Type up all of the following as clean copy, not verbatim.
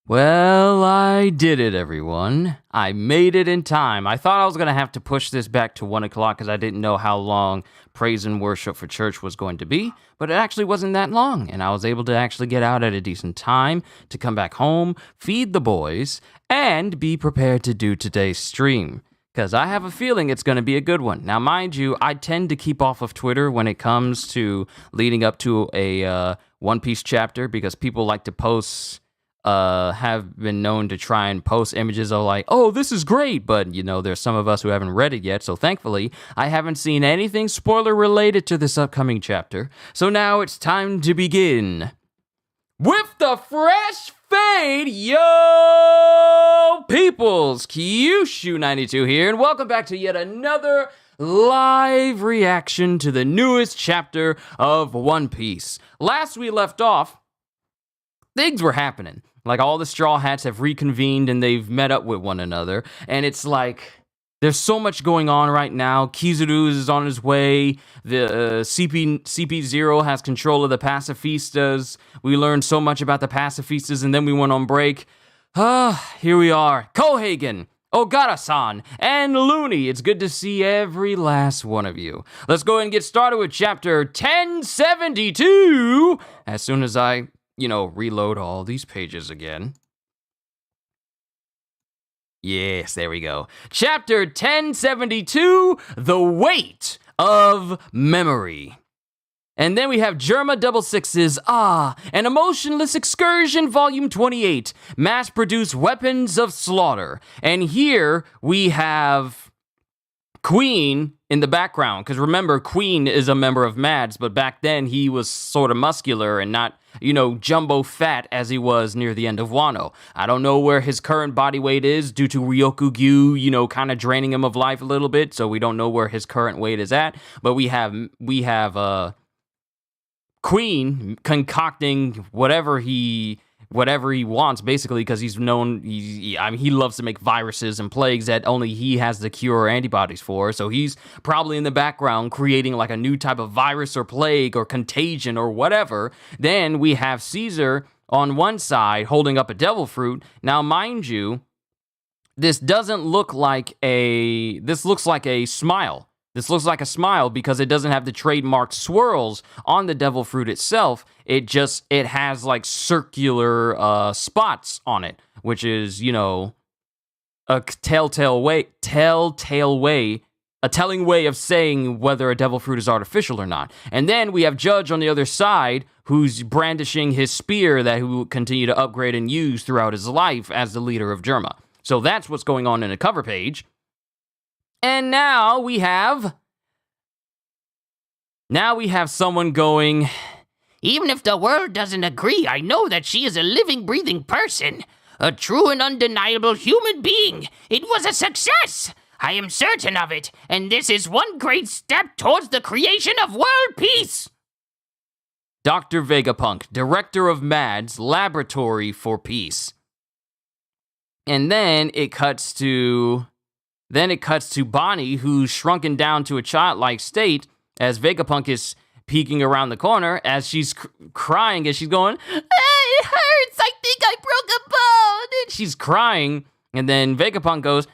Well, I did it, everyone. I made it in time. I thought I was going to have to push this back to 1 o'clock because I didn't know how long praise and worship for church was going to be, but it actually wasn't that long, and I was able to actually get out at a decent time to come back home, feed the boys, and be prepared to do today's stream. Because I have a feeling it's going to be a good one. Now, mind you, I tend to keep off of Twitter when it comes to leading up to a One Piece chapter because people like to post have been known to try and post images of like, oh, this is great, but there's some of us who haven't read it yet, so thankfully, I haven't seen anything spoiler related to this upcoming chapter. So now it's time to begin with the fresh fade. Yo, peoples, Kyushu92 here, and welcome back to yet another live reaction to the newest chapter of One Piece. Last we left off, things were happening. Like, all the Straw Hats have reconvened and they've met up with one another. And it's like, there's so much going on right now. Kizaru is on his way. The CP0 has control of the Pacifistas. We learned so much about the Pacifistas and then we went on break. Here we are. Kohagen, Ogata-san, and Looney. It's good to see every last one of you. Let's go ahead and get started with chapter 1072. As soon as I reload all these pages again. Yes, there we go. Chapter 1072, The Weight of Memory. And then we have Germa 66's An Emotionless Excursion, Volume 28, Mass-Produced Weapons of Slaughter. And here we have Queen in the background, because remember, Queen is a member of Mads, but back then he was sort of muscular and not, jumbo fat as he was near the end of Wano. I don't know where his current body weight is due to Ryokugyu, kind of draining him of life a little bit, so we don't know where his current weight is at, but we have Queen concocting whatever he wants, basically, because he's known, he loves to make viruses and plagues that only he has the cure or antibodies for, so he's probably in the background creating like a new type of virus or plague or contagion or whatever. Then we have Caesar on one side holding up a devil fruit. Now, mind you, this looks like a smile. This looks like a smile because it doesn't have the trademark swirls on the devil fruit itself. It has like circular spots on it, which is, a telling way of saying whether a devil fruit is artificial or not. And then we have Judge on the other side, who's brandishing his spear that he will continue to upgrade and use throughout his life as the leader of Germa. So that's what's going on in the cover page. And now we have someone going, even if the world doesn't agree, I know that she is a living, breathing person. A true and undeniable human being. It was a success. I am certain of it. And this is one great step towards the creation of world peace. Dr. Vegapunk, director of MADS, Laboratory for Peace. And then it cuts to Bonnie, who's shrunken down to a childlike state as Vegapunk is peeking around the corner as she's crying as she's going, it hurts, I think I broke a bone. And she's crying, and then Vegapunk goes,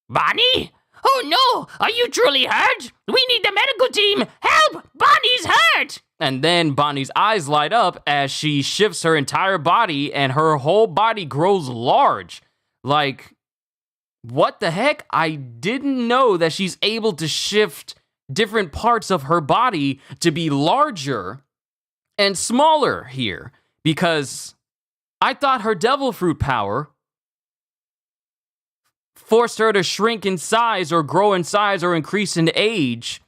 Bonnie? Oh no, are you truly hurt? We need the medical team. Help, Bonnie's hurt. And then Bonnie's eyes light up as she shifts her entire body and her whole body grows large. Like, what the heck? I didn't know that she's able to shift different parts of her body to be larger and smaller here, because I thought her devil fruit power forced her to shrink in size or grow in size or increase in age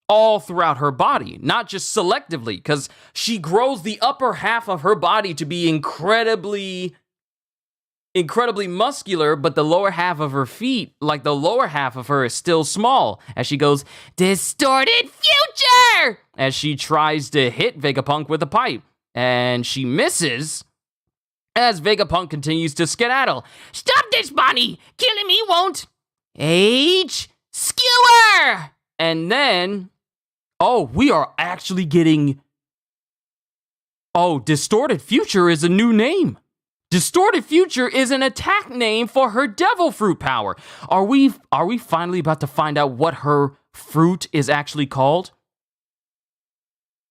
all throughout her body, not just selectively, because she grows the upper half of her body to be incredibly muscular, but the lower half of her feet, like the lower half of her, is still small as she goes, distorted future, as she tries to hit Vegapunk with a pipe, and she misses as Vegapunk continues to skedaddle. Stop this, Bonnie! Killing me won't! Age skewer! And then, we are actually getting, distorted future is a new name. Distorted Future is an attack name for her devil fruit power. Are we finally about to find out what her fruit is actually called?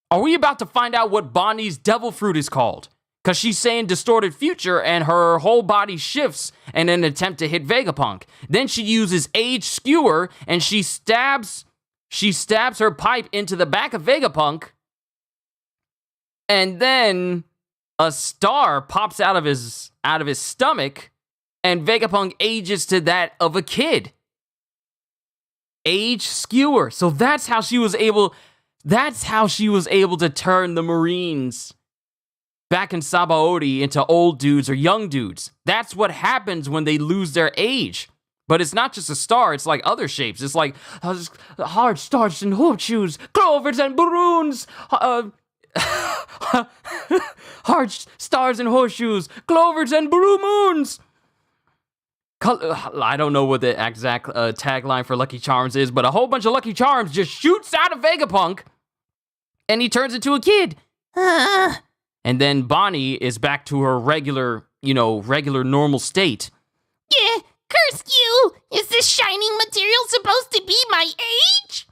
Are we about to find out what Bonnie's devil fruit is called? Because she's saying Distorted Future and her whole body shifts in an attempt to hit Vegapunk. Then she uses Age Skewer and she stabs her pipe into the back of Vegapunk. And then a star pops out of his stomach, and Vegapunk ages to that of a kid. Age Skewer. So that's how she was able to turn the Marines back in Sabaody into old dudes or young dudes. That's what happens when they lose their age. But it's not just a star, it's like other shapes. It's like hard stars and horseshoes, clovers and balloons, hard stars and horseshoes, clovers and blue moons. I don't know what the exact tagline for Lucky Charms is, but a whole bunch of Lucky Charms just shoots out of Vegapunk, and he turns into a kid. And then Bonnie is back to her regular normal state. Yeah, curse you! Is this shining material supposed to be my age?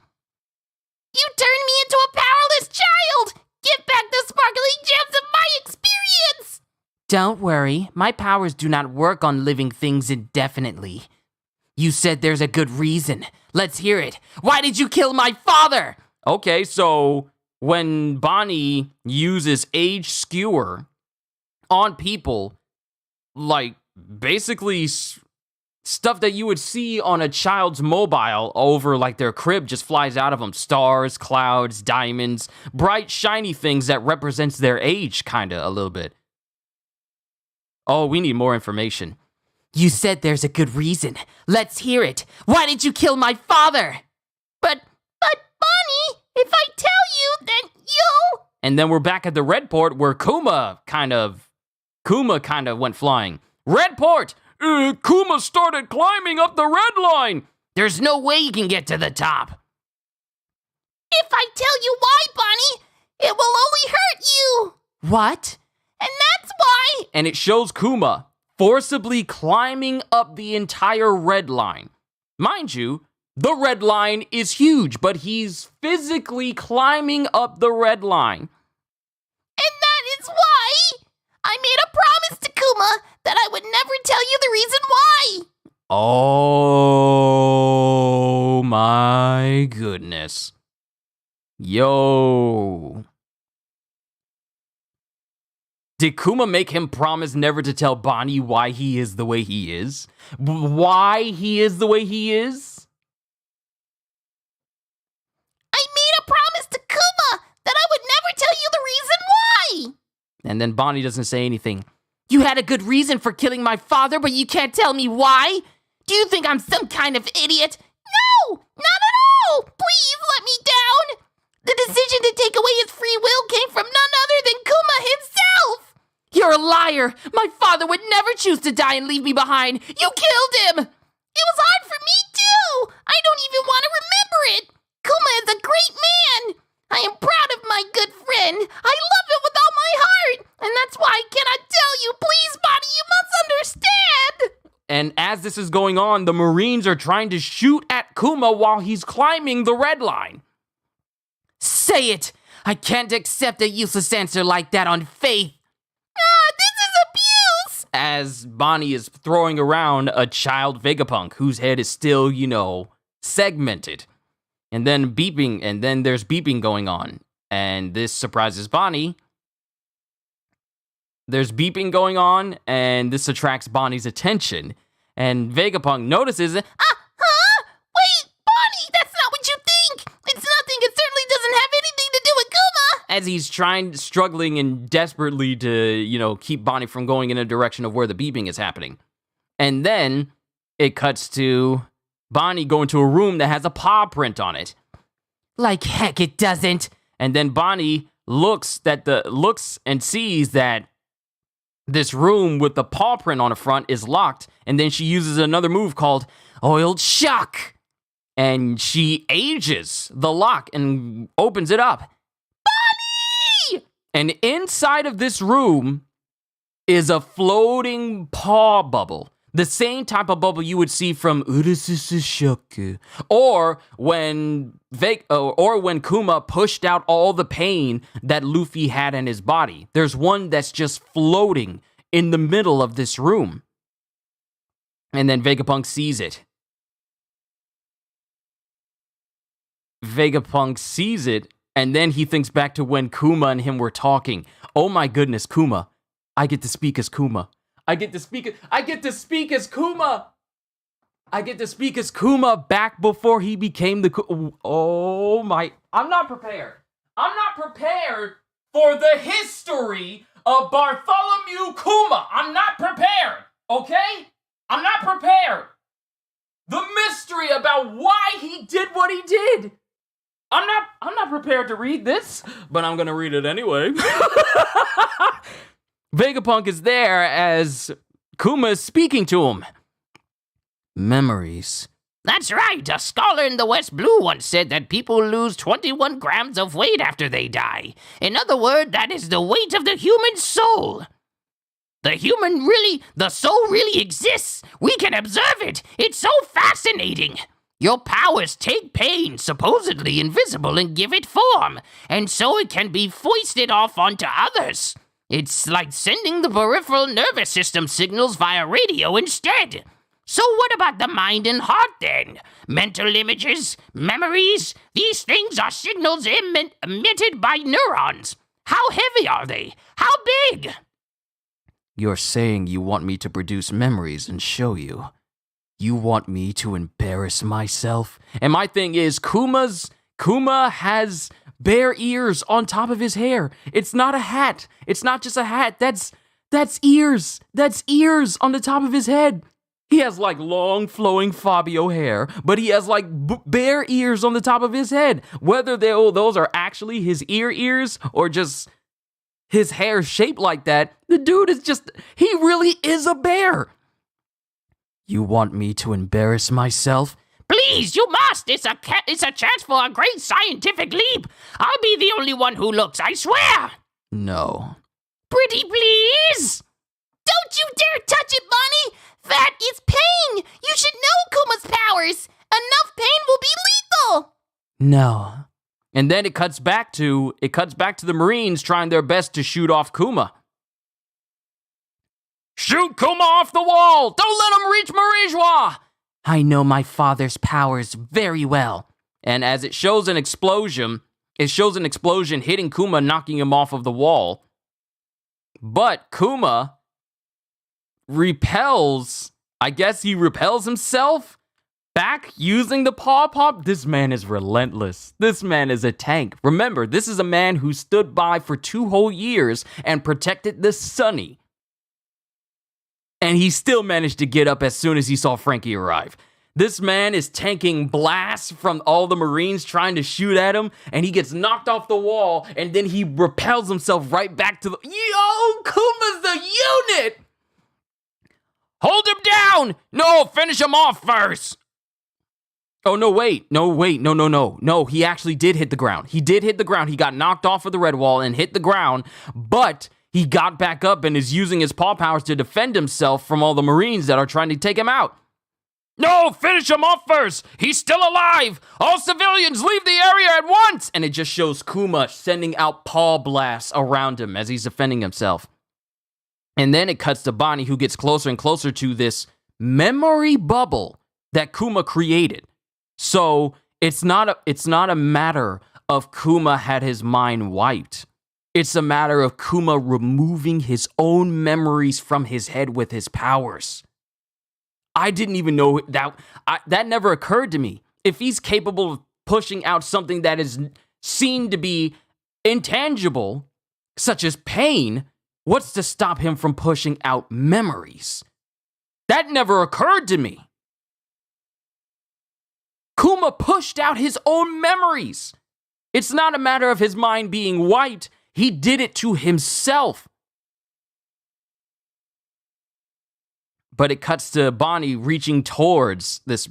You turned me into a powerless child! Give back the sparkling gems of my experience! Don't worry, my powers do not work on living things indefinitely. You said there's a good reason. Let's hear it. Why did you kill my father? Okay, so when Bonnie uses Age Skewer on people, like basically stuff that you would see on a child's mobile over like their crib just flies out of them. Stars, clouds, diamonds, bright shiny things that represents their age kinda a little bit. Oh, we need more information. You said there's a good reason. Let's hear it. Why did you kill my father? But Bonnie, if I tell you, then you'll... And then we're back at the Red Port where Kuma kind of went flying. Red Port! Kuma started climbing up the red line! There's no way you can get to the top. If I tell you why, Bonnie, it will only hurt you. What? And that's why... And it shows Kuma forcibly climbing up the entire red line. Mind you, the red line is huge, but he's physically climbing up the red line. And that is why I made a promise to Kuma that I would never tell you the reason why. Oh my goodness. Yo. Did Kuma make him promise never to tell Bonnie why he is the way he is? Why he is the way he is? I made a promise to Kuma that I would never tell you the reason why. And then Bonnie doesn't say anything. You had a good reason for killing my father, but you can't tell me why? Do you think I'm some kind of idiot? No, not at all. Please let me down. The decision to take away his free will came from none other than Kuma himself. You're a liar. My father would never choose to die and leave me behind. You killed him. It was hard for me too. I don't even want to remember it. Kuma is a great man. I am proud of my good friend. I love him with all my heart. And that's why I cannot tell you. Please, Bonnie, you must understand. And as this is going on, the Marines are trying to shoot at Kuma while he's climbing the red line. Say it. I can't accept a useless answer like that on faith. This is abuse. As Bonnie is throwing around a child Vegapunk whose head is still, segmented. And then beeping, and then there's beeping going on. And this surprises Bonnie. There's beeping going on, and this attracts Bonnie's attention. And Vegapunk notices it. Wait, Bonnie, that's not what you think. It's nothing. It certainly doesn't have anything to do with Kuma. As he's struggling and desperately to, keep Bonnie from going in a direction of where the beeping is happening. And then it cuts to Bonnie going to a room that has a paw print on it. Like heck it doesn't. And then Bonnie looks and sees that this room with the paw print on the front is locked, and then she uses another move called Oiled Shock. And she ages the lock and opens it up. Bonnie! And inside of this room is a floating paw bubble. The same type of bubble you would see from Urushisu Shoku, or when Kuma pushed out all the pain that Luffy had in his body. There's one that's just floating in the middle of this room. And then Vegapunk sees it. Vegapunk sees it, and then he thinks back to when Kuma and him were talking. Oh my goodness, Kuma. I get to speak as Kuma. I get to speak as Kuma. I get to speak as Kuma back before he became the... Oh my... I'm not prepared. I'm not prepared for the history of Bartholomew Kuma. I'm not prepared, okay? I'm not prepared. The mystery about why he did what he did. I'm not prepared to read this, but I'm gonna read it anyway. Vegapunk is there as Kuma is speaking to him. Memories. That's right. A scholar in the West Blue once said that people lose 21 grams of weight after they die. In other words, that is the weight of the human soul. The soul really exists. We can observe it. It's so fascinating. Your powers take pain, supposedly invisible, and give it form, and so it can be foisted off onto others. It's like sending the peripheral nervous system signals via radio instead. So what about the mind and heart then? Mental images, memories, these things are signals emitted by neurons. How heavy are they? How big? You're saying you want me to produce memories and show you. You want me to embarrass myself? And my thing is, Kuma has bare ears on top of his hair. It's not a hat. It's not just a hat. That's ears. That's ears on the top of his head. He has like long flowing Fabio hair, but he has like bare ears on the top of his head. Whether those are actually his ears or just his hair shaped like that, the dude he really is a bear. You want me to embarrass myself? Please, you must. It's a chance for a great scientific leap. I'll be the only one who looks, I swear. No. Pretty please? Don't you dare touch it, Bonnie! That is pain! You should know Kuma's powers! Enough pain will be lethal! No. And then it cuts back to the Marines trying their best to shoot off Kuma. Shoot Kuma off the wall! Don't let him reach Marijois! I know my father's powers very well. And as it shows an explosion hitting Kuma, knocking him off of the wall. But Kuma repels himself back using the paw pop. This man is relentless. This man is a tank. Remember, this is a man who stood by for 2 whole years and protected the Sunny. And he still managed to get up as soon as he saw Frankie arrive. This man is tanking blasts from all the Marines trying to shoot at him, and he gets knocked off the wall, and then he repels himself right back to the... Yo, Kuma's the unit! Hold him down! No, finish him off first! Oh, no, wait. No, he actually did hit the ground. He did hit the ground. He got knocked off of the red wall and hit the ground, but he got back up and is using his paw powers to defend himself from all the Marines that are trying to take him out. No, finish him off first. He's still alive. All civilians leave the area at once. And it just shows Kuma sending out paw blasts around him as he's defending himself. And then it cuts to Bonnie, who gets closer and closer to this memory bubble that Kuma created. So it's not a matter of Kuma had his mind wiped. It's a matter of Kuma removing his own memories from his head with his powers. I didn't even know that. That never occurred to me. If he's capable of pushing out something that is seen to be intangible, such as pain, what's to stop him from pushing out memories? That never occurred to me. Kuma pushed out his own memories. It's not a matter of his mind being wiped. He did it to himself. But it cuts to Bonnie reaching towards this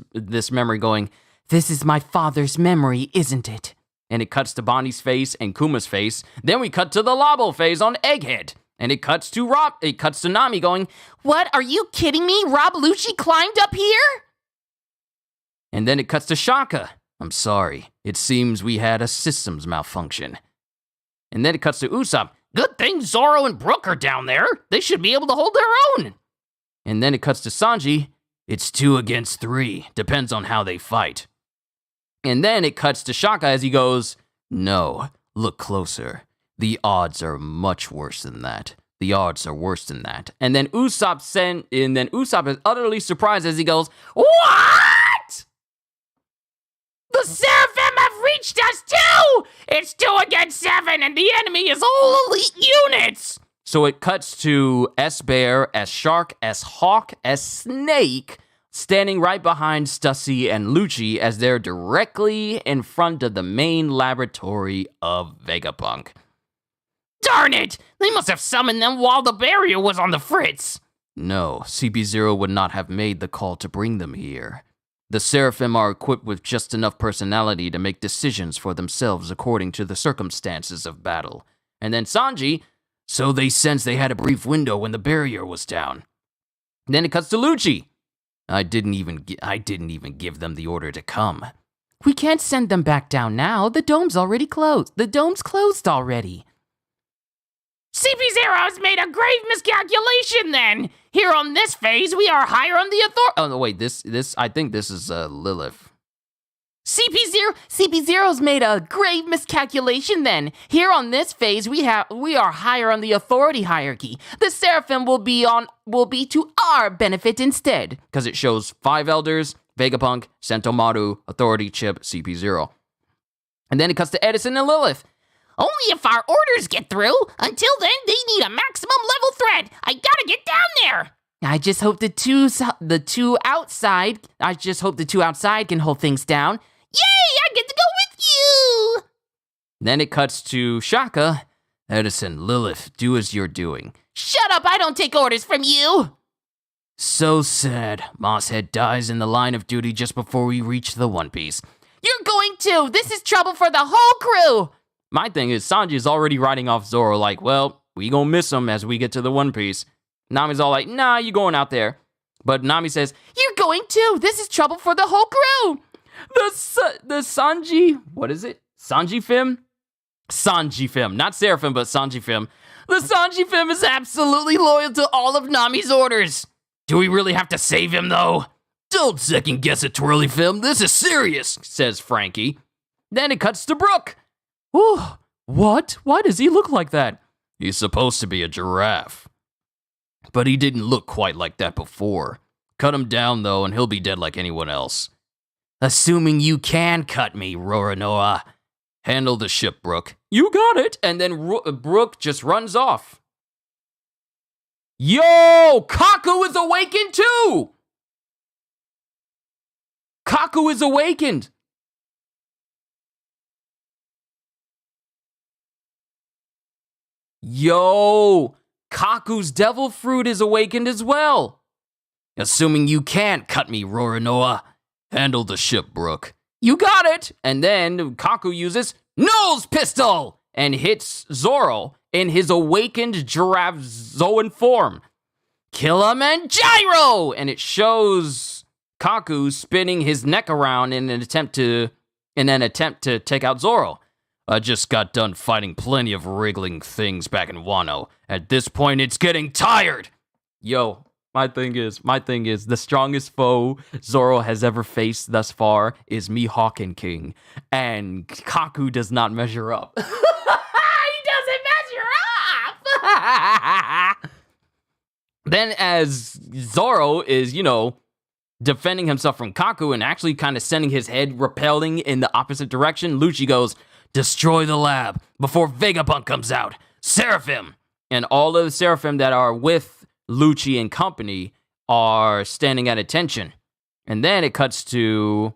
memory going, "This is my father's memory, isn't it?" And it cuts to Bonnie's face and Kuma's face. Then we cut to the Labo phase on Egghead. And it cuts to Nami going, What? Are you kidding me? Rob Lucci climbed up here? and then it cuts to Shaka. I'm sorry. It seems we had a systems malfunction. And then it cuts to Usopp. Good thing Zoro and Brook are down there. They should be able to hold their own. And then it cuts to Sanji. It's 2 against 3. Depends on how they fight. And then it cuts to Shaka as he goes, no, look closer. The odds are much worse than that. The odds are worse than that. And then Usopp is utterly surprised as he goes, What? The Seraphim have reached us too! It's 2 against 7 and the enemy is all elite units! So it cuts to S-Bear, S-Shark, S-Hawk, S-Snake, standing right behind Stussy and Lucci as they're directly in front of the main laboratory of Vegapunk. Darn it! They must have summoned them while the barrier was on the fritz. No, CP0 would not have made the call to bring them here. The Seraphim are equipped with just enough personality to make decisions for themselves according to the circumstances of battle. And then Sanji, so they sensed they had a brief window when the barrier was down. Then it cuts to Lucci. I didn't even give them the order to come. We can't send them back down now. The dome's already closed. The dome's closed already. CP0 has made a grave miscalculation then. Here on this phase, we are higher on the authority. Oh no, wait, I think this is Lilith. CP0's made a grave miscalculation then. Here on this phase, we are higher on the authority hierarchy. The Seraphim will be to our benefit instead. Because it shows 5 elders, Vegapunk, Sentomaru, Authority Chip, CP0. And then it cuts to Edison and Lilith. Only if our orders get through. Until then, they need a maximum level threat. I gotta get down there. I just hope the two outside can hold things down. Yay, I get to go with you! Then it cuts to Shaka. Edison, Lilith, do as you're doing. Shut up, I don't take orders from you! So sad. Mosshead dies in the line of duty just before we reach the One Piece. You're going to! This is trouble for the whole crew! My thing is, Sanji's already writing off Zoro like, well, we gonna miss him as we get to the One Piece. Nami's all like, nah, you going out there. But Nami says, you're going too! This is trouble for the whole crew! The Sanji, what is it? Sanji-Fim? Sanji-Fim, not Seraphim, but Sanji-Fim. The Sanji-Fim is absolutely loyal to all of Nami's orders. Do we really have to save him, though? Don't second guess it, Twirly-Fim. This is serious, says Frankie. Then it cuts to Brook. Ooh, what? Why does he look like that? He's supposed to be a giraffe. But he didn't look quite like that before. Cut him down, though, and he'll be dead like anyone else. Assuming you can cut me, Roronoa. Handle the ship, Brook. You got it! And then Brook just runs off. Yo! Kaku is awakened too! Kaku is awakened! Yo! Kaku's devil fruit is awakened as well. Assuming you can't cut me, Roronoa. Handle the ship, Brook. You got it! And then Kaku uses Nose Pistol and hits Zoro in his awakened giraffe Zoan form. Kill him and gyro! And it shows Kaku spinning his neck around in an attempt to take out Zoro. I just got done fighting plenty of wriggling things back in Wano. At this point, it's getting tired. Yo, my thing is, the strongest foe Zoro has ever faced thus far is Mihawk and King. And Kaku does not measure up. He doesn't measure up! Then as Zoro is, defending himself from Kaku and actually kind of sending his head repelling in the opposite direction, Lucci goes, destroy the lab before Vegapunk comes out. Seraphim! And all of the Seraphim that are with Lucci and company are standing at attention. And then it cuts to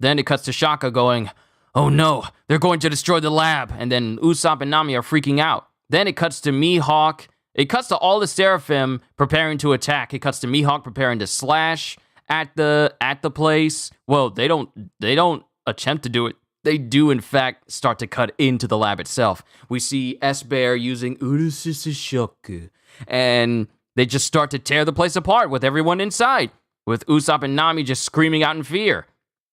Shaka going, oh no, they're going to destroy the lab. And then Usopp and Nami are freaking out. Then it cuts to Mihawk. It cuts to all the Seraphim preparing to attack. It cuts to Mihawk preparing to slash at the place. Well, they don't attempt to do it they do, in fact, start to cut into the lab itself. We see S-Bear using Urushishoku, and they just start to tear the place apart with everyone inside, with Usopp and Nami just screaming out in fear.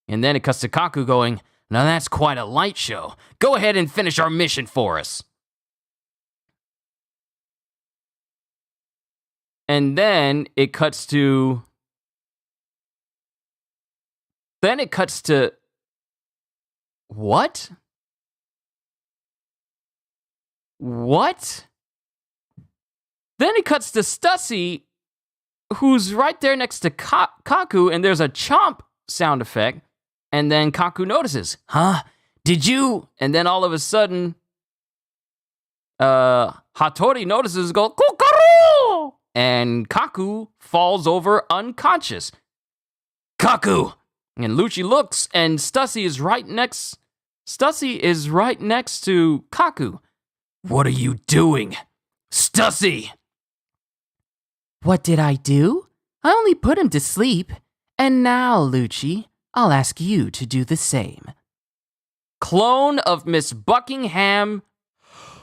And then it cuts to Kaku going, "Now that's quite a light show. Go ahead and finish our mission for us." And then it cuts to... What? What? Then it cuts to Stussy, who's right there next to Kaku, and there's a chomp sound effect. And then Kaku notices, "Huh? Did you?" And then all of a sudden, Hattori notices, go, "Kokoro!" And Kaku falls over unconscious. "Kaku!" And Lucci looks, and Stussy is right next to Kaku. "What are you doing? Stussy!" What did I do? I only put him to sleep. And now, Lucci, I'll ask you to do the same. Clone of Miss Buckingham.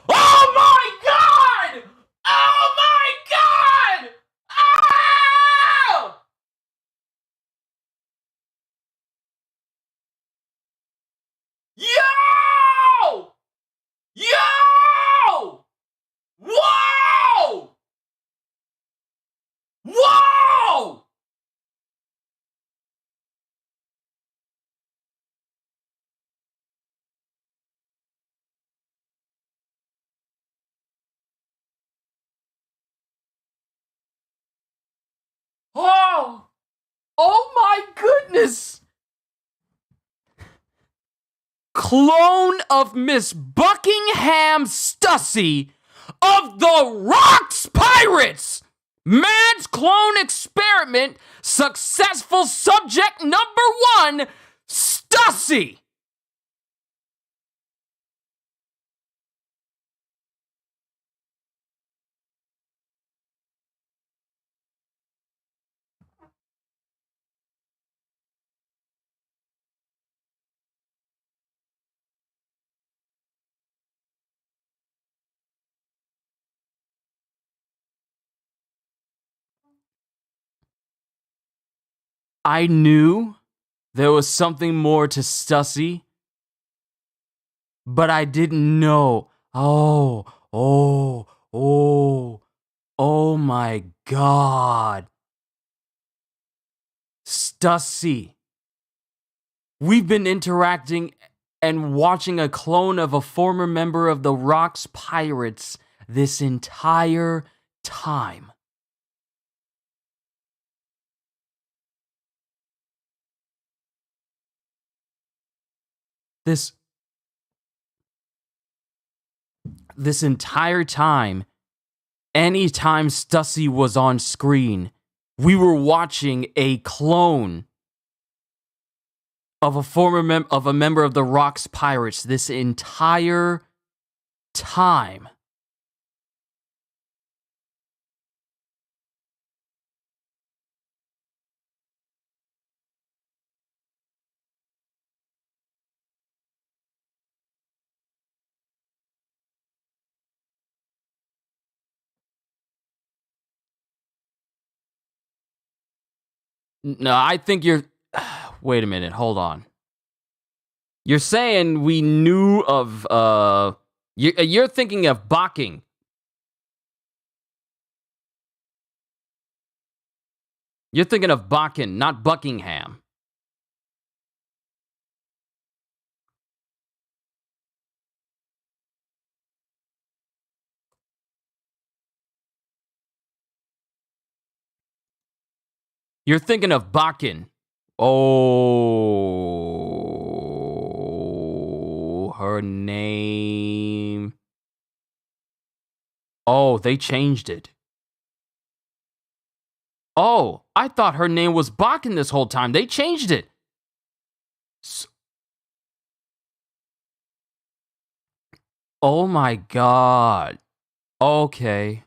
Oh my God! Oh my God! Oh! Yo! Yo! Whoa! Whoa! Oh! Oh my goodness! Clone of Miss Buckingham Stussy of the Rocks Pirates! Man's clone experiment, successful subject number 1, Stussy! I knew there was something more to Stussy, but I didn't know. Oh my God. Stussy. We've been interacting and watching a clone of a former member of the Rocks Pirates this entire time. This entire time, anytime Stussy was on screen, we were watching a clone of a former member of the Rocks Pirates this entire time. No, I think you're... Wait a minute, hold on. You're saying we knew of... You're thinking of Bocking. You're thinking of Bakken, not Buckingham. You're thinking of Bakken. Oh, her name. Oh, they changed it. Oh, I thought her name was Bakken this whole time. They changed it. Oh my God. Okay.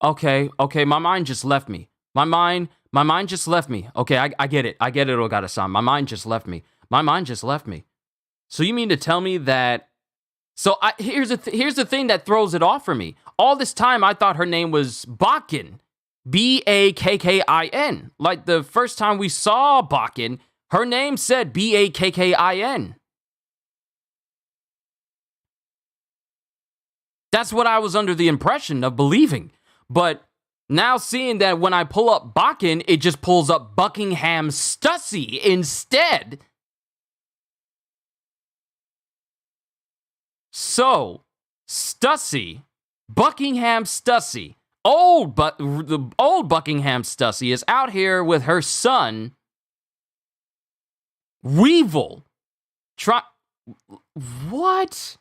My mind just left me. My mind just left me. Okay, I get it. I get it, Ogata-san. My mind just left me. So you mean to tell me that... So here's the thing that throws it off for me. All this time, I thought her name was Bakkin. Bakkin. Like the first time we saw Bakkin, her name said Bakkin. That's what I was under the impression of believing. But now seeing that when I pull up Bakkin, it just pulls up Buckingham Stussy instead. So, Stussy, Buckingham Stussy, the old Buckingham Stussy is out here with her son, Weevil. What?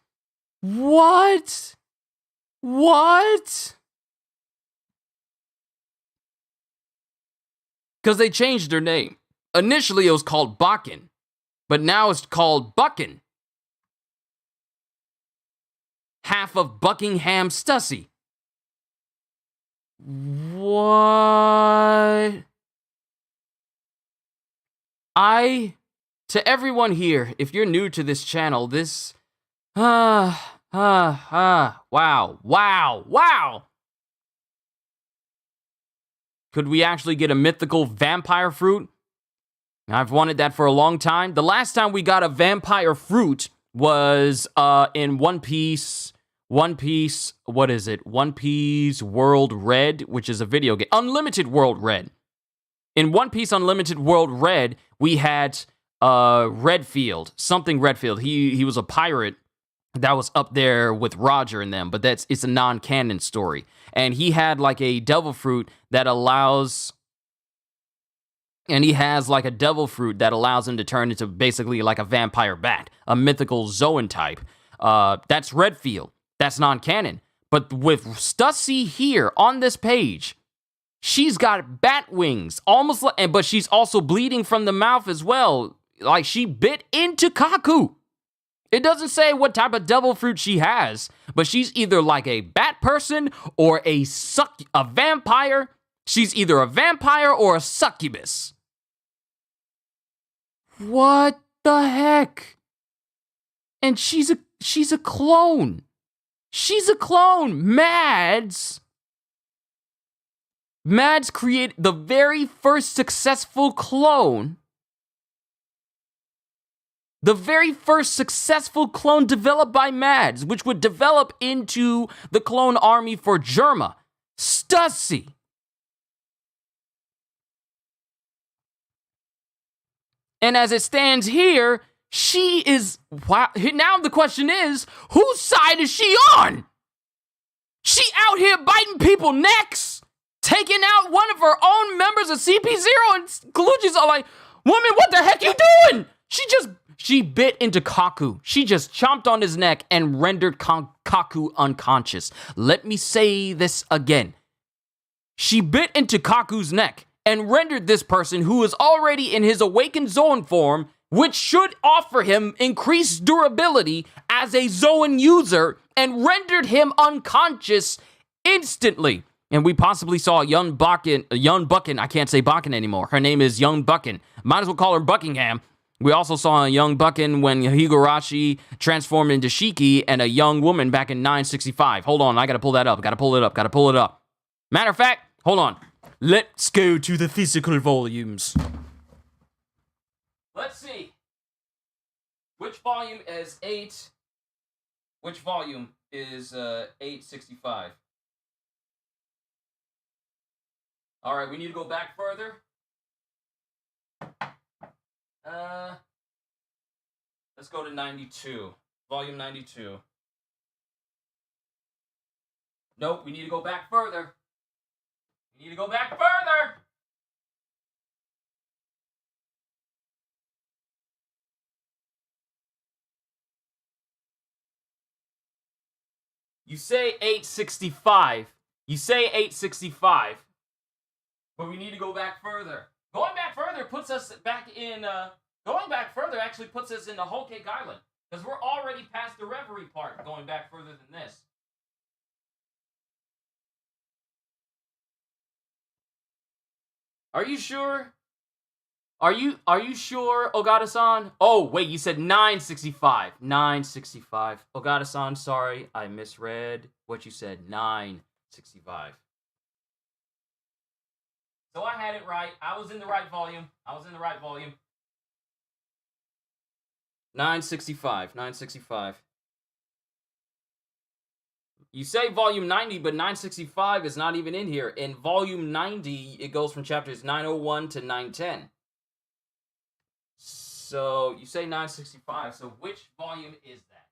Because they changed their name. Initially, it was called Bakkin, but now it's called Buckin. Half of Buckingham Stussy. What? To everyone here, if you're new to this channel, this, wow. Could we actually get a mythical vampire fruit? I've wanted that for a long time. The last time we got a vampire fruit was in One Piece, what is it? One Piece World Red, which is a video game. Unlimited World Red. In One Piece Unlimited World Red, we had Redfield, something Redfield. He was a pirate that was up there with Roger and them, but it's a non-canon story. And he had like a devil fruit that allows... And he has like a devil fruit that allows him to turn into basically like a vampire bat, a mythical Zoan type. That's Redfield. That's non-canon. But with Stussy here on this page, she's got bat wings, almost like, but she's also bleeding from the mouth as well. Like she bit into Kaku. It doesn't say what type of devil fruit she has, but she's either like a bat person or a vampire. She's either a vampire or a succubus. What the heck? And she's a clone. She's a clone. Mads created the very first successful clone. The very first successful clone developed by Mads, which would develop into the clone army for Germa. Stussy. And as it stands here, she is... Wow. Now the question is, whose side is she on? She out here biting people necks, taking out one of her own members of CP0, and Kaluchi's all like, woman, what the heck you doing? She bit into Kaku. She just chomped on his neck and rendered Kaku unconscious. Let me say this again. She bit into Kaku's neck and rendered this person who is already in his awakened Zoan form, which should offer him increased durability as a Zoan user, and rendered him unconscious instantly. And we possibly saw a young Buckin. I can't say Buckin anymore. Her name is Young Buckin. Might as well call her Buckingham. We also saw a young Buckin when Higurashi transformed into Shiki, and a young woman back in 965. Hold on, I gotta pull that up. Gotta pull it up. Matter of fact, hold on. Let's go to the physical volumes. Let's see. Which volume is 8? Which volume is 865? All right, we need to go back further. Let's go to 92. Volume 92. Nope, we need to go back further. You say 865. But we need to go back further. Going back further puts us back in, actually puts us in the Whole Cake Island. Because we're already past the Reverie part, going back further than this. Are you sure? Are you sure, Ogata-san? Oh, wait, you said 965. 965. Ogata-san, sorry, I misread what you said. 965. So I had it right. I was in the right volume. 965. 965. You say volume 90, but 965 is not even in here. In volume 90, it goes from chapters 901 to 910. So you say 965. So which volume is that?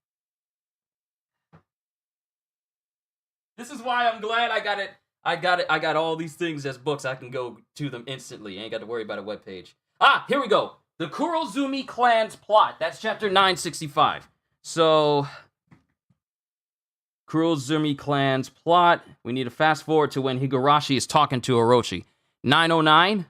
This is why I'm glad I got it. I got all these things as books. I can go to them instantly. I ain't got to worry about a webpage. Ah, here we go. The Kurozumi clan's plot. That's chapter 965. So Kurozumi clan's plot. We need to fast forward to when Higurashi is talking to Orochi. 909.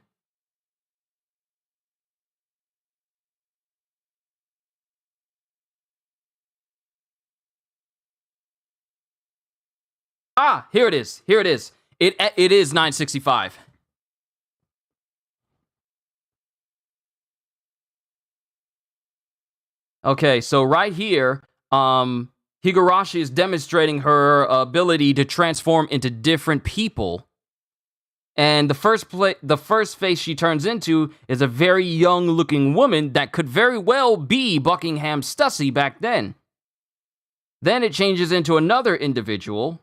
Ah, here it is. Here it is. It is 965. Okay, so right here, Higurashi is demonstrating her ability to transform into different people. And the first face she turns into is a very young-looking woman that could very well be Buckingham Stussy back then. Then it changes into another individual,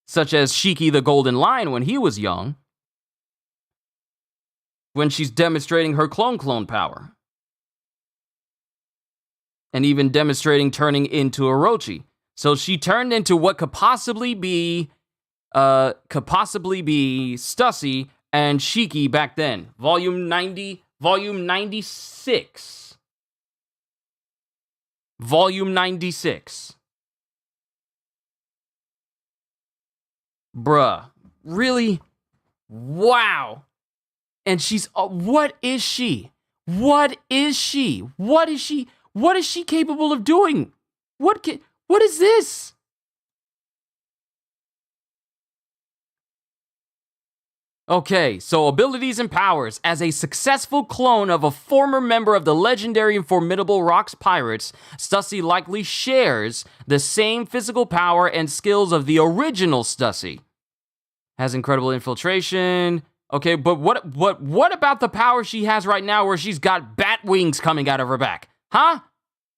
such as Shiki the Golden Lion when he was young, when she's demonstrating her clone power. And even demonstrating turning into Orochi. So she turned into what could possibly be Stussy and Shiki back then. Volume 90, volume 96. Volume 96. Bruh. Really? Wow. And she's, what is she? What is she? What is she? What is she capable of doing? What is this? Okay, so abilities and powers. As a successful clone of a former member of the legendary and formidable Rocks Pirates, Stussy likely shares the same physical power and skills of the original Stussy. Has incredible infiltration. Okay, but what about the power she has right now where she's got bat wings coming out of her back? Huh?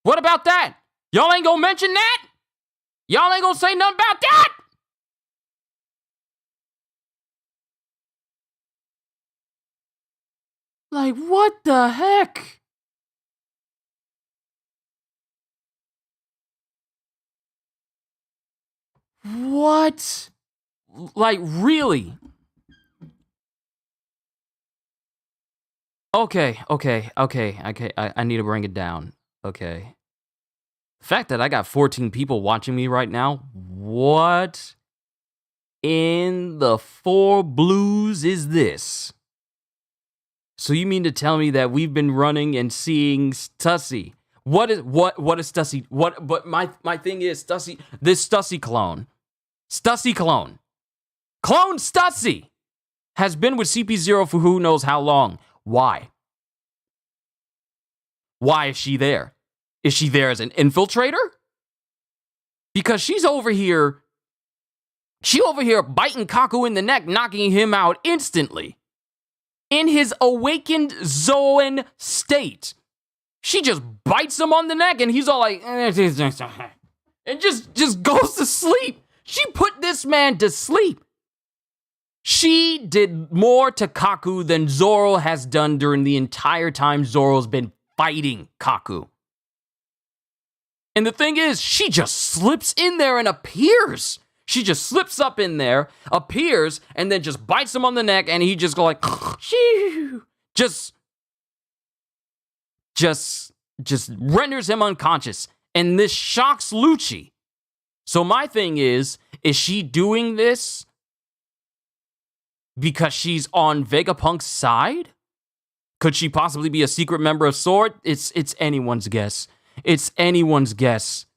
What about that? Y'all ain't gonna mention that? Y'all ain't gonna say nothing about that? Like, what the heck? What? Like, really? Okay. I need to bring it down. Okay. The fact that I got 14 people watching me right now, what in the four blues is this? So you mean to tell me that we've been running and seeing Stussy? What is Stussy? But my thing is Stussy, this Stussy clone. Stussy clone. Clone Stussy has been with CP0 for who knows how long. Why? Why is she there? Is she there as an infiltrator? Because she's over here biting Kaku in the neck, knocking him out instantly. In his awakened Zoan state. She just bites him on the neck and he's all like, and just goes to sleep. She put this man to sleep. She did more to Kaku than Zoro has done during the entire time Zoro's been fighting Kaku. And the thing is, she just slips in there and appears. She just slips up in there, appears, and then just bites him on the neck, and he just go like, just renders him unconscious. And this shocks Lucci. So my thing is she doing this because she's on Vegapunk's side? Could she possibly be a secret member of SWORD? It's anyone's guess. It's anyone's guess.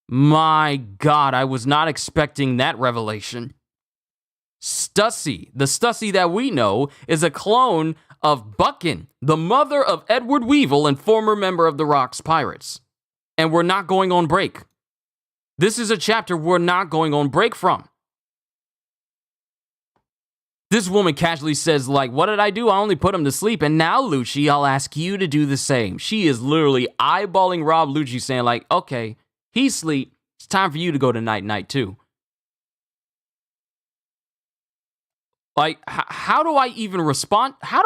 My God, I was not expecting that revelation. Stussy, the Stussy that we know, is a clone of Buckin, the mother of Edward Weevil and former member of the Rocks Pirates. And we're not going on break. This is a chapter we're not going on break from. This woman casually says, like, what did I do? I only put him to sleep. And now, Lucci, I'll ask you to do the same. She is literally eyeballing Rob Lucci saying, like, okay, he's asleep. It's time for you to go to night-night, too. Like, how do I even respond? How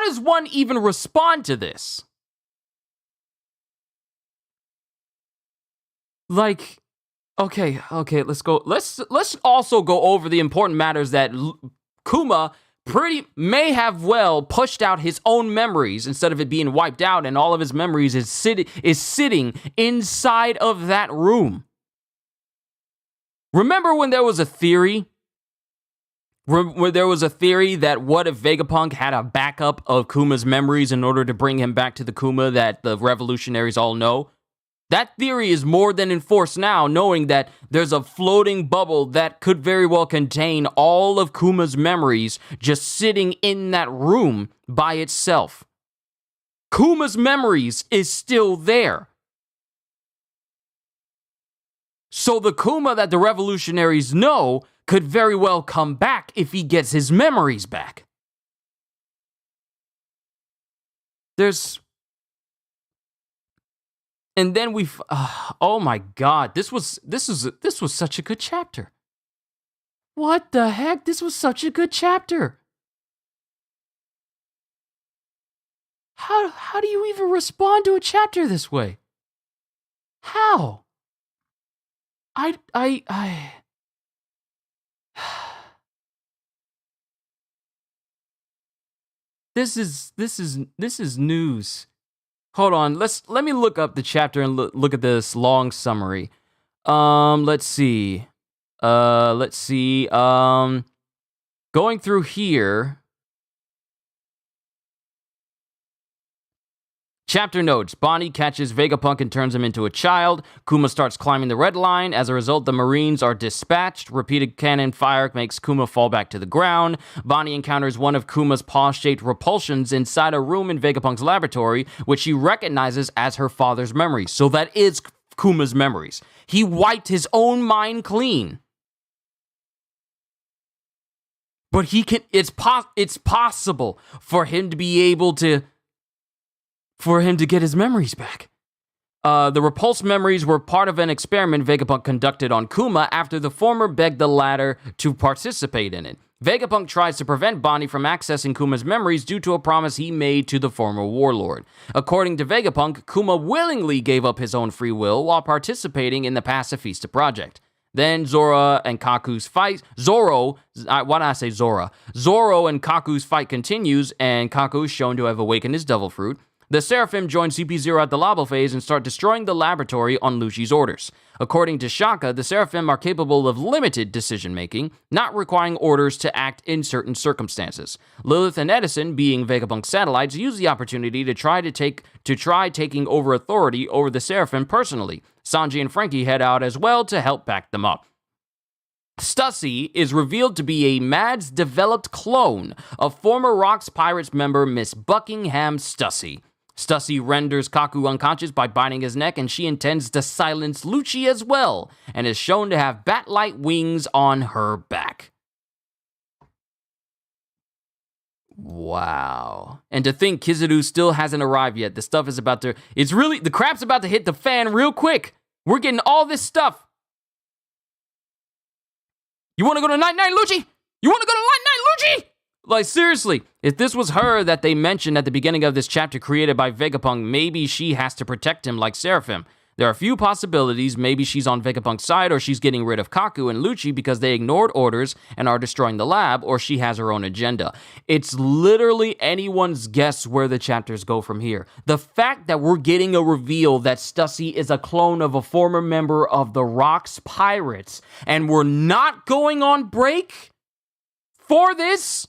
does one even respond to this? Like, okay, let's go. Let's also go over the important matters that Kuma may have well pushed out his own memories instead of it being wiped out, and all of his memories is sitting inside of that room. Remember when there was a theory? Where there was a theory that what if Vegapunk had a backup of Kuma's memories in order to bring him back to the Kuma that the revolutionaries all know? That theory is more than enforced now, knowing that there's a floating bubble that could very well contain all of Kuma's memories just sitting in that room by itself. Kuma's memories is still there. So the Kuma that the revolutionaries know could very well come back if he gets his memories back. And then oh my God, this was such a good chapter. What the heck? This was such a good chapter. How do you even respond to a chapter this way? How? This is news. Hold on, let me look up the chapter and look at this long summary. Let's see. Going through here. Chapter notes, Bonnie catches Vegapunk and turns him into a child. Kuma starts climbing the red line. As a result, the Marines are dispatched. Repeated cannon fire makes Kuma fall back to the ground. Bonnie encounters one of Kuma's paw-shaped repulsions inside a room in Vegapunk's laboratory, which she recognizes as her father's memories. So that is Kuma's memories. He wiped his own mind clean. But it's possible for him to be able to get his memories back. The repulsed memories were part of an experiment Vegapunk conducted on Kuma after the former begged the latter to participate in it. Vegapunk tries to prevent Bonnie from accessing Kuma's memories due to a promise he made to the former warlord. According to Vegapunk, Kuma willingly gave up his own free will while participating in the Pacifista project. Then Zoro and Kaku's fight continues, and Kaku is shown to have awakened his devil fruit. The Seraphim join CP0 at the Labo phase and start destroying the laboratory on Lucci's orders. According to Shaka, the Seraphim are capable of limited decision-making, not requiring orders to act in certain circumstances. Lilith and Edison, being Vegapunk's satellites, use the opportunity to try taking over authority over the Seraphim personally. Sanji and Frankie head out as well to help back them up. Stussy is revealed to be a Mads-developed clone of former Rocks Pirates member Miss Buckingham Stussy. Stussy renders Kaku unconscious by biting his neck, and she intends to silence Lucci as well, and is shown to have bat-like wings on her back. Wow. And to think Kizaru still hasn't arrived yet. The stuff is about to... the crap's about to hit the fan real quick. We're getting all this stuff. You want to go to night-night, Lucci? You want to go to night-night, Lucci? Like, seriously, if this was her that they mentioned at the beginning of this chapter created by Vegapunk, maybe she has to protect him like Seraphim. There are a few possibilities. Maybe she's on Vegapunk's side, or she's getting rid of Kaku and Lucci because they ignored orders and are destroying the lab, or she has her own agenda. It's literally anyone's guess where the chapters go from here. The fact that we're getting a reveal that Stussy is a clone of a former member of the Rocks Pirates, and we're not going on break for this,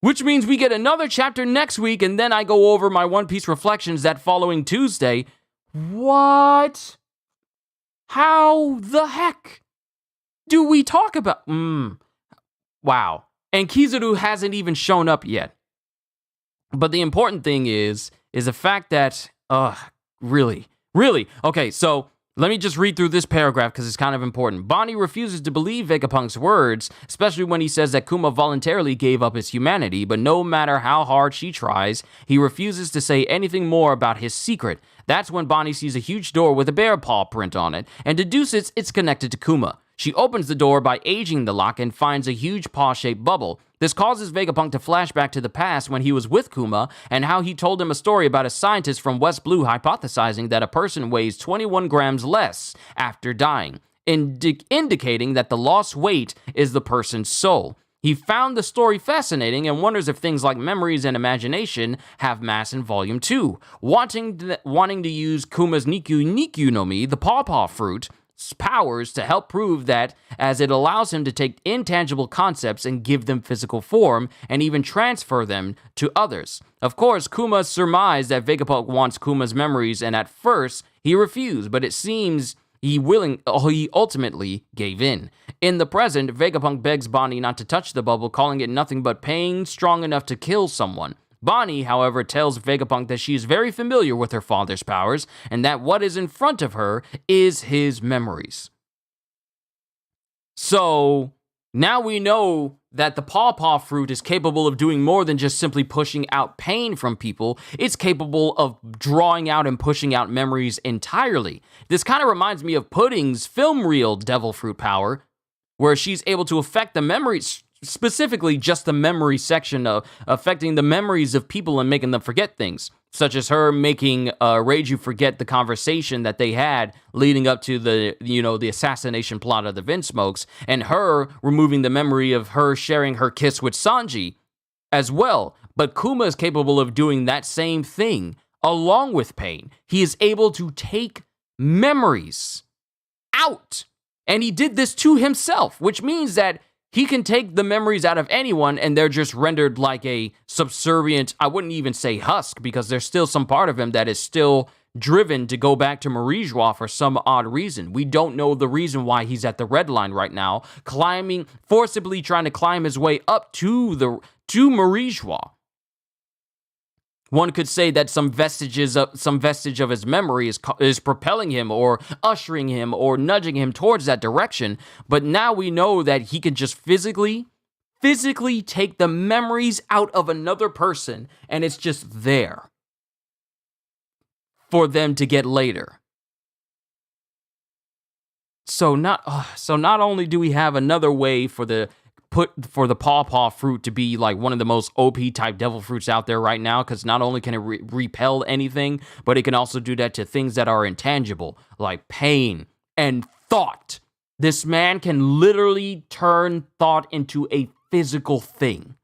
which means we get another chapter next week, and then I go over my One Piece reflections that following Tuesday. What? How the heck do we talk about... Wow. And Kizaru hasn't even shown up yet. But the important thing is the fact that, really. Okay, so let me just read through this paragraph because it's kind of important. Bonnie refuses to believe Vegapunk's words, especially when he says that Kuma voluntarily gave up his humanity, but no matter how hard she tries, he refuses to say anything more about his secret. That's when Bonnie sees a huge door with a bear paw print on it, and deduces it's connected to Kuma. She opens the door by aging the lock and finds a huge paw-shaped bubble. This causes Vegapunk to flash back to the past when he was with Kuma and how he told him a story about a scientist from West Blue hypothesizing that a person weighs 21 grams less after dying, indicating that the lost weight is the person's soul. He found the story fascinating and wonders if things like memories and imagination have mass and volume too. Wanting to use Kuma's Nikyu no Mi, the Paw fruit, powers to help prove that, as it allows him to take intangible concepts and give them physical form and even transfer them to others. Of course, Kuma surmised that Vegapunk wants Kuma's memories, and at first he refused, but it seems he ultimately gave in. In the present, Vegapunk begs Bonnie not to touch the bubble, calling it nothing but pain strong enough to kill someone. Bonnie, however, tells Vegapunk that she is very familiar with her father's powers and that what is in front of her is his memories. So, now we know that the Paw fruit is capable of doing more than just simply pushing out pain from people. It's capable of drawing out and pushing out memories entirely. This kind of reminds me of Pudding's film reel devil fruit power, where she's able to affect the memories, specifically just the memory section of affecting the memories of people and making them forget things, such as her making Reiju forget the conversation that they had leading up to the assassination plot of the Vinsmokes, and her removing the memory of her sharing her kiss with Sanji as well. But Kuma is capable of doing that same thing along with pain. He is able to take memories out, and he did this to himself, which means that he can take the memories out of anyone and they're just rendered like a subservient, I wouldn't even say husk, because there's still some part of him that is still driven to go back to Marie Joie for some odd reason. We don't know the reason why he's at the red line right now, forcibly trying to climb his way up to Marie Joie. One could say that some vestige of his memory is propelling him or ushering him or nudging him towards that direction. But now we know that he can just physically take the memories out of another person, and it's just there for them to get later. So not only do we have another way for the Paw fruit to be like one of the most OP type devil fruits out there right now, because not only can it repel anything, but it can also do that to things that are intangible, like pain and thought. This man can literally turn thought into a physical thing.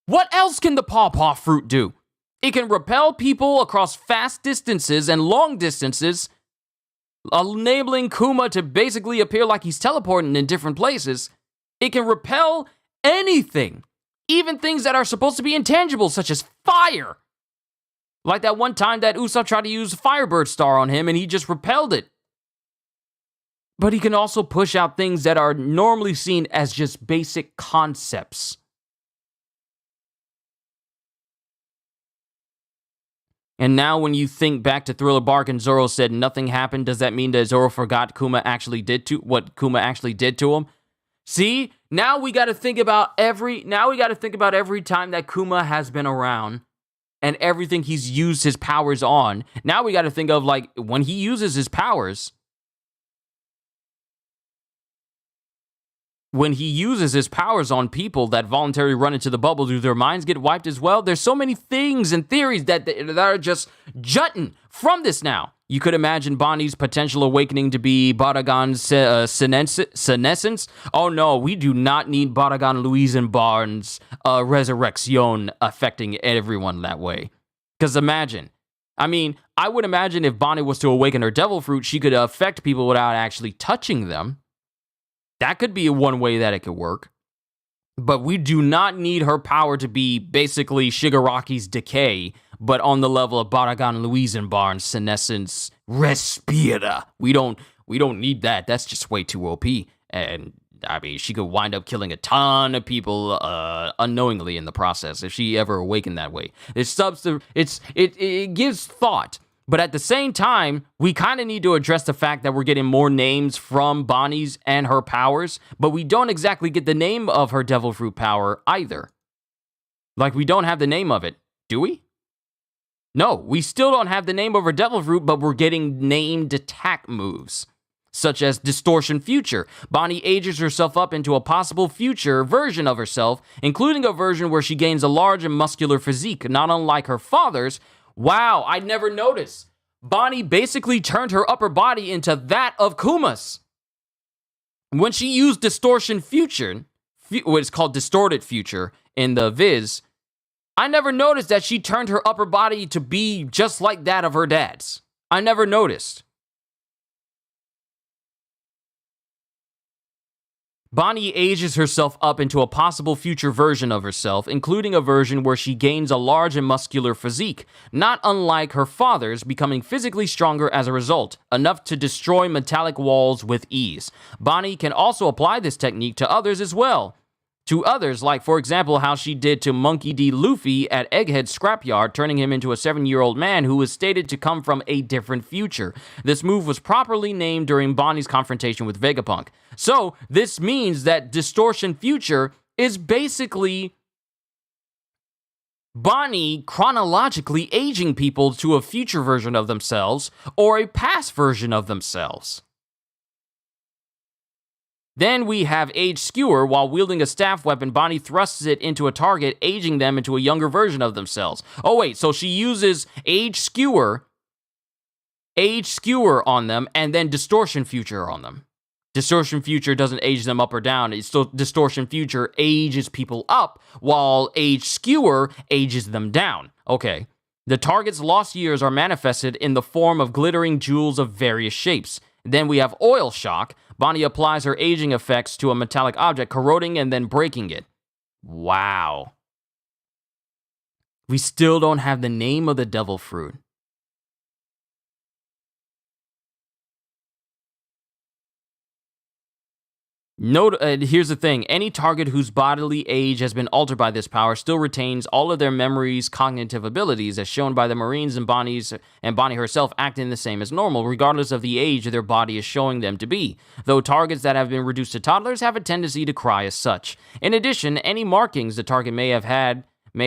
What else can the Paw fruit do? It can repel people across fast distances and long distances, enabling Kuma to basically appear like he's teleporting in different places. It can repel anything, even things that are supposed to be intangible, such as fire. Like that one time that Usopp tried to use Firebird Star on him and he just repelled it. But he can also push out things that are normally seen as just basic concepts. And now when you think back to Thriller Bark and Zoro said nothing happened, does that mean that Zoro forgot what Kuma actually did to him? See? Now we got to think about every time that Kuma has been around and everything he's used his powers on. Now we got to think of like when he uses his powers. When he uses his powers on people that voluntarily run into the bubble, do their minds get wiped as well? There's so many things and theories that are just jutting from this now. You could imagine Bonnie's potential awakening to be Baragon's senescence. Oh no, we do not need Baragon Louise and Barnes' resurrection affecting everyone that way. Because I would imagine if Bonnie was to awaken her devil fruit, she could affect people without actually touching them. That could be one way that it could work. But we do not need her power to be basically Shigaraki's decay, but on the level of Baragon Louise and Barnes' senescence respira. We don't need that. That's just way too OP. And I mean, she could wind up killing a ton of people unknowingly in the process if she ever awakened that way. It gives thought. But at the same time, we kind of need to address the fact that we're getting more names from Bonnie's and her powers, but we don't exactly get the name of her devil fruit power either. Like, we don't have the name of it, do we? No, we still don't have the name of her devil fruit, but we're getting named attack moves, such as Distortion Future. Bonnie ages herself up into a possible future version of herself, including a version where she gains a large and muscular physique, not unlike her father's. Wow, I never noticed. Bonnie basically turned her upper body into that of Kuma's. When she used Distortion Future, what is called Distorted Future in the Viz, I never noticed that she turned her upper body to be just like that of her dad's. I never noticed. Bonnie ages herself up into a possible future version of herself, including a version where she gains a large and muscular physique, not unlike her father's, becoming physically stronger as a result, enough to destroy metallic walls with ease. Bonnie can also apply this technique to others as well. To others, like for example how she did to Monkey D. Luffy at Egghead's scrapyard, turning him into a 7-year-old man who was stated to come from a different future. This move was properly named during Bonnie's confrontation with Vegapunk. So, this means that Distortion Future is basically Bonnie chronologically aging people to a future version of themselves or a past version of themselves. Then we have Age Skewer. While wielding a staff weapon, Bonnie thrusts it into a target, aging them into a younger version of themselves. Oh wait, so she uses Age Skewer on them, and then Distortion Future on them. Distortion Future doesn't age them up or down. It's still Distortion Future ages people up, while Age Skewer ages them down. Okay. The target's lost years are manifested in the form of glittering jewels of various shapes. Then we have Oil Shock. Bonnie applies her aging effects to a metallic object, corroding and then breaking it. Wow. We still don't have the name of the devil fruit. Note, here's the thing. Any target whose bodily age has been altered by this power still retains all of their memories, cognitive abilities, as shown by the Marines and Bonnie herself acting the same as normal, regardless of the age their body is showing them to be, though targets that have been reduced to toddlers have a tendency to cry as such. In addition, any markings the target may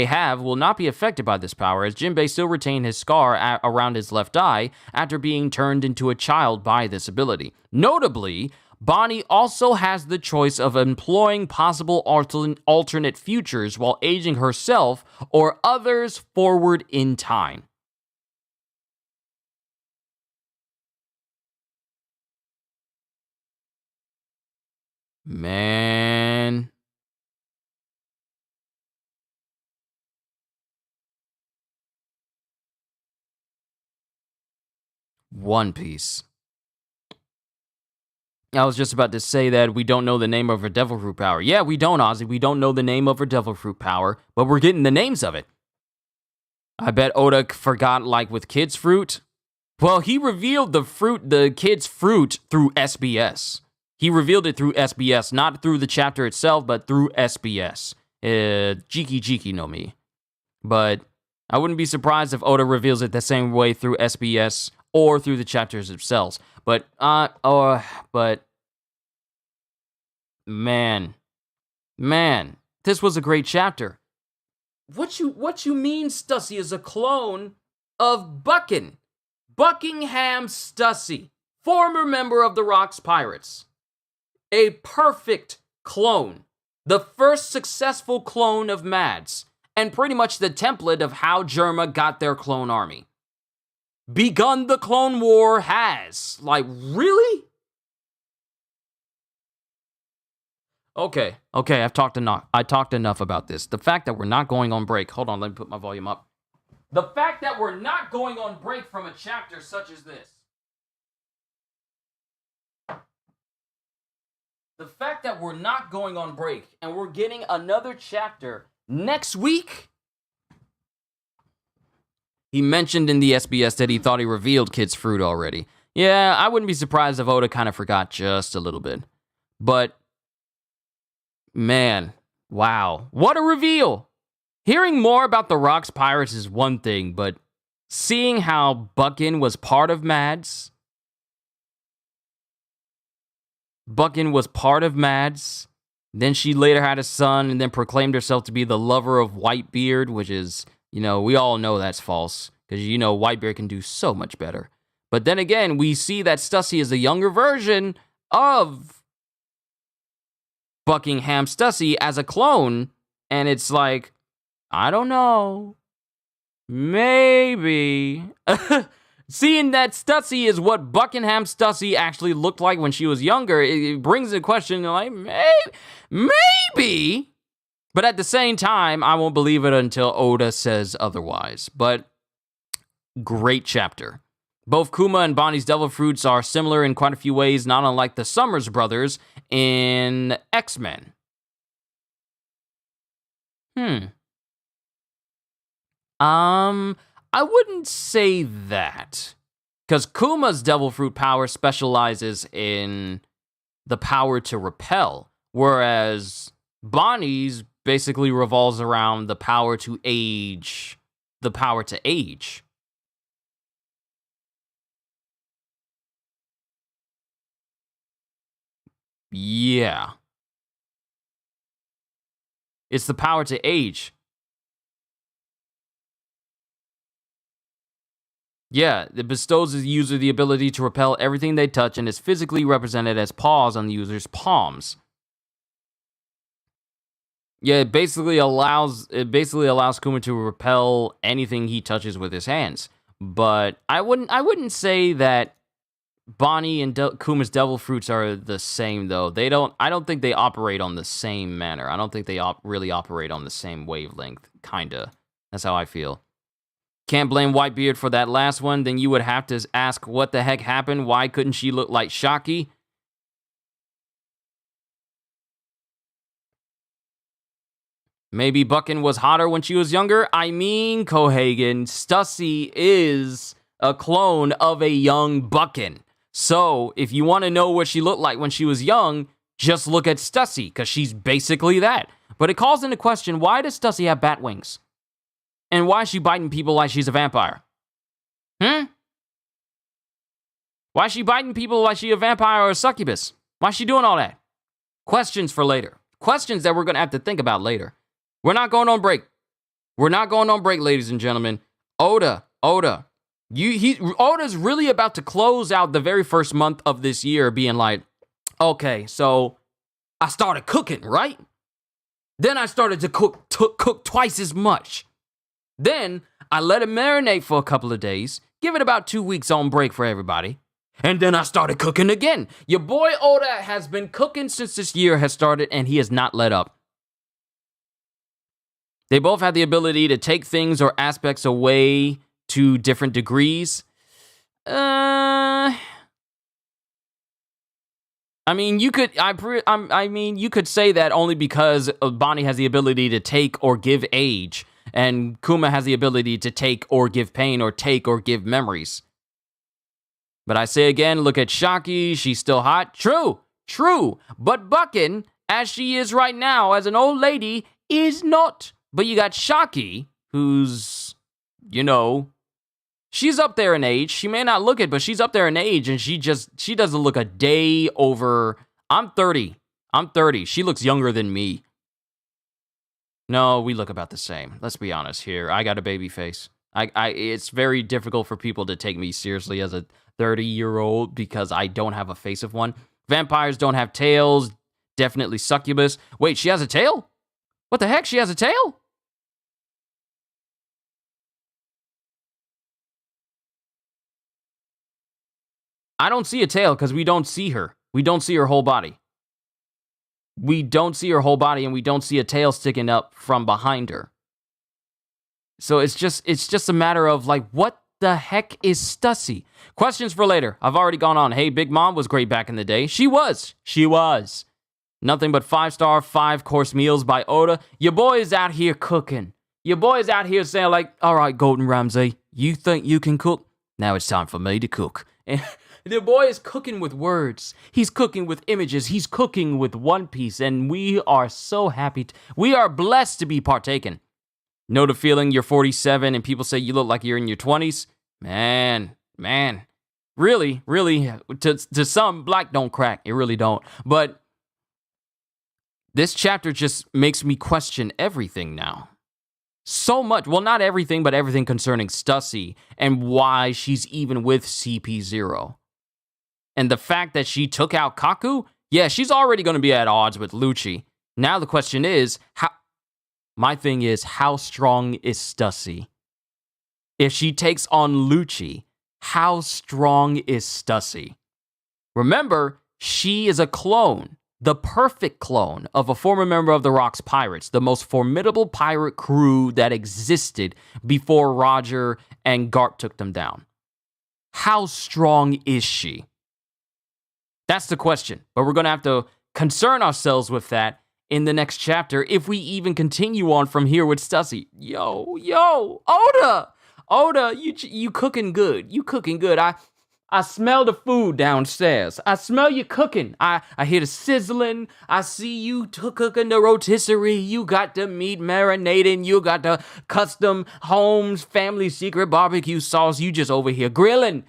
have will not be affected by this power, as Jinbei still retained his scar around his left eye after being turned into a child by this ability. Notably, Bonnie also has the choice of employing possible alternate futures while aging herself or others forward in time. Man. One Piece. I was just about to say that we don't know the name of her devil fruit power. Yeah, we don't, Ozzy. We don't know the name of her devil fruit power, but we're getting the names of it. I bet Oda forgot, like with Kid's Fruit. Well, he revealed the Kid's Fruit through SBS. He revealed it through SBS, not through the chapter itself, but through SBS. Jiki no Mi. But I wouldn't be surprised if Oda reveals it the same way through SBS or through the chapters themselves. But man, this was a great chapter. What you mean Stussy is a clone of Buckingham Stussy, former member of the Rocks Pirates. A perfect clone. The first successful clone of Mads, and pretty much the template of how Germa got their clone army. Begun the Clone War has. Like, really? Okay, I've talked enough. I talked enough about this. The fact that we're not going on break. Hold on, let me put my volume up. The fact that we're not going on break from a chapter such as this. The fact that we're not going on break and we're getting another chapter next week. He mentioned in the SBS that he thought he revealed Kid's Fruit already. Yeah, I wouldn't be surprised if Oda kind of forgot just a little bit. But, man, wow. What a reveal! Hearing more about the Rocks Pirates is one thing, but seeing how Buckin was part of Mads... Then she later had a son and then proclaimed herself to be the lover of Whitebeard, which is, we all know that's false. Because, Whitebeard can do so much better. But then again, we see that Stussy is a younger version of Buckingham Stussy as a clone. And it's like, I don't know. Maybe. Seeing that Stussy is what Buckingham Stussy actually looked like when she was younger, it brings the question, like, maybe. But at the same time, I won't believe it until Oda says otherwise. But great chapter. Both Kuma and Bonnie's Devil Fruits are similar in quite a few ways, not unlike the Summers brothers in X-Men. I wouldn't say that. Because Kuma's Devil Fruit power specializes in the power to repel, whereas Bonnie's basically revolves around the power to age. Yeah. It's the power to age. Yeah, it bestows the user the ability to repel everything they touch and is physically represented as paws on the user's palms. Yeah, it basically allows Kuma to repel anything he touches with his hands. But I wouldn't say that Bonnie and Kuma's Devil Fruits are the same though. I don't think they operate on the same manner. I don't think they really operate on the same wavelength, kinda. That's how I feel. Can't blame Whitebeard for that last one. Then you would have to ask what the heck happened. Why couldn't she look like Shaki? Maybe Buckin was hotter when she was younger. I mean, Kohagen, Stussy is a clone of a young Buckin. So if you want to know what she looked like when she was young, just look at Stussy, because she's basically that. But it calls into question, why does Stussy have bat wings? And why is she biting people like she's a vampire? Why is she biting people like she's a vampire or a succubus? Why is she doing all that? Questions for later. Questions that we're going to have to think about later. We're not going on break. Ladies and gentlemen. Oda's really about to close out the very first month of this year being like, okay, so I started cooking, right? Then I started to cook twice as much. Then I let it marinate for a couple of days, give it about 2 weeks on break for everybody, and then I started cooking again. Your boy Oda has been cooking since this year has started, and he has not let up. They both have the ability to take things or aspects away to different degrees. I mean, you could say that only because Bonnie has the ability to take or give age, and Kuma has the ability to take or give pain or take or give memories. But I say again, look at Shaki, she's still hot. True. But Buckin, as she is right now, as an old lady, is not. But you got Shaki, who's, she's up there in age. She may not look it, but she's up there in age, and she doesn't look a day over. I'm 30. She looks younger than me. No, we look about the same. Let's be honest here. I got a baby face. It's very difficult for people to take me seriously as a 30-year-old because I don't have a face of one. Vampires don't have tails. Definitely succubus. Wait, she has a tail? What the heck? She has a tail? I don't see a tail because we don't see her. We don't see her whole body. And we don't see a tail sticking up from behind her. So it's just a matter of like, what the heck is Stussy? Questions for later. I've already gone on. Hey, Big Mom was great back in the day. She was. Nothing but 5-star, 5-course meals by Oda. Your boy is out here cooking. Your boy is out here saying like, all right, Golden Ramsay, you think you can cook? Now it's time for me to cook. The boy is cooking with words. He's cooking with images. He's cooking with One Piece, and we are so happy. We are blessed to be partaken. Know the feeling you're 47 and people say you look like you're in your 20s? Man. Really, to some, black don't crack. It really don't. But this chapter just makes me question everything now. So much. Well, not everything, but everything concerning Stussy and why she's even with CP0. And the fact that she took out Kaku? Yeah, she's already going to be at odds with Lucci. Now the question is, my thing is, how strong is Stussy? If she takes on Lucci, how strong is Stussy? Remember, she is a clone, the perfect clone of a former member of the Rocks Pirates, the most formidable pirate crew that existed before Roger and Garp took them down. How strong is she? That's the question, but we're going to have to concern ourselves with that in the next chapter if we even continue on from here with Stussy. Yo, Oda, you cooking good. You cooking good. I smell the food downstairs. I smell you cooking. I hear the sizzling. I see you cooking the rotisserie. You got the meat marinating. You got the custom Holmes family secret barbecue sauce. You just over here grilling.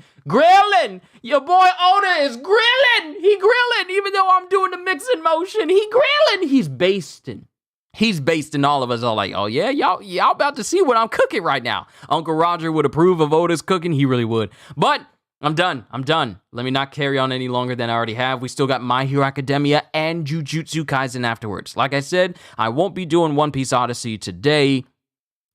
Your boy Oda is grilling. He grilling. Even though I'm doing the mixing motion, he grilling. He's basting. All of us are like, oh yeah, y'all about to see what I'm cooking right now. Uncle Roger would approve of Oda's cooking. He really would. But I'm done. Let me not carry on any longer than I already have. We still got My Hero Academia and Jujutsu Kaisen afterwards. Like I said, I won't be doing One Piece Odyssey today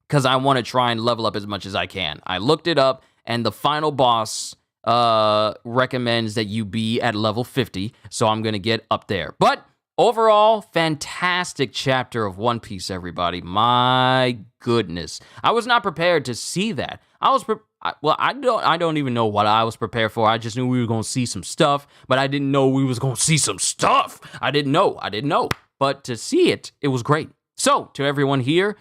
because I want to try and level up as much as I can. I looked it up, and the final boss recommends that you be at level 50, so I'm going to get up there. But overall, fantastic chapter of One Piece, everybody. My goodness. I was not prepared to see that. I don't even know what I was prepared for. I just knew we were going to see some stuff, but I didn't know we was going to see some stuff. I didn't know. But to see it, it was great. So, to everyone here,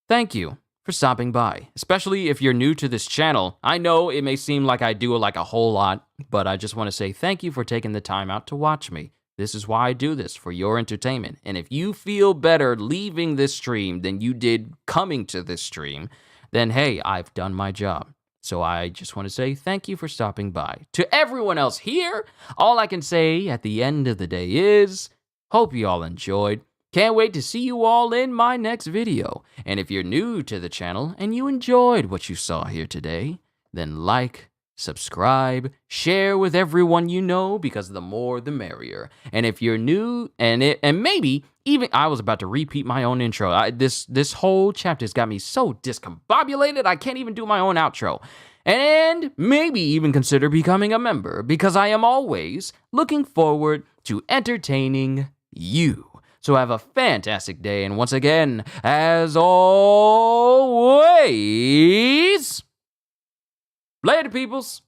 thank you for stopping by, especially if you're new to this channel. I know it may seem like I do like a whole lot, but I just want to say thank you for taking the time out to watch me. This is why I do this, for your entertainment. And if you feel better leaving this stream than you did coming to this stream, then hey, I've done my job. So I just want to say thank you for stopping by. To everyone else here, all I can say at the end of the day is, hope you all enjoyed. Can't wait to see you all in my next video. And if you're new to the channel and you enjoyed what you saw here today, then like, subscribe, share with everyone you know, because the more the merrier. And if you're new and maybe even I was about to repeat my own intro. This whole chapter's got me so discombobulated I can't even do my own outro. And maybe even consider becoming a member, because I am always looking forward to entertaining you. So have a fantastic day, and once again, as always, later, peoples.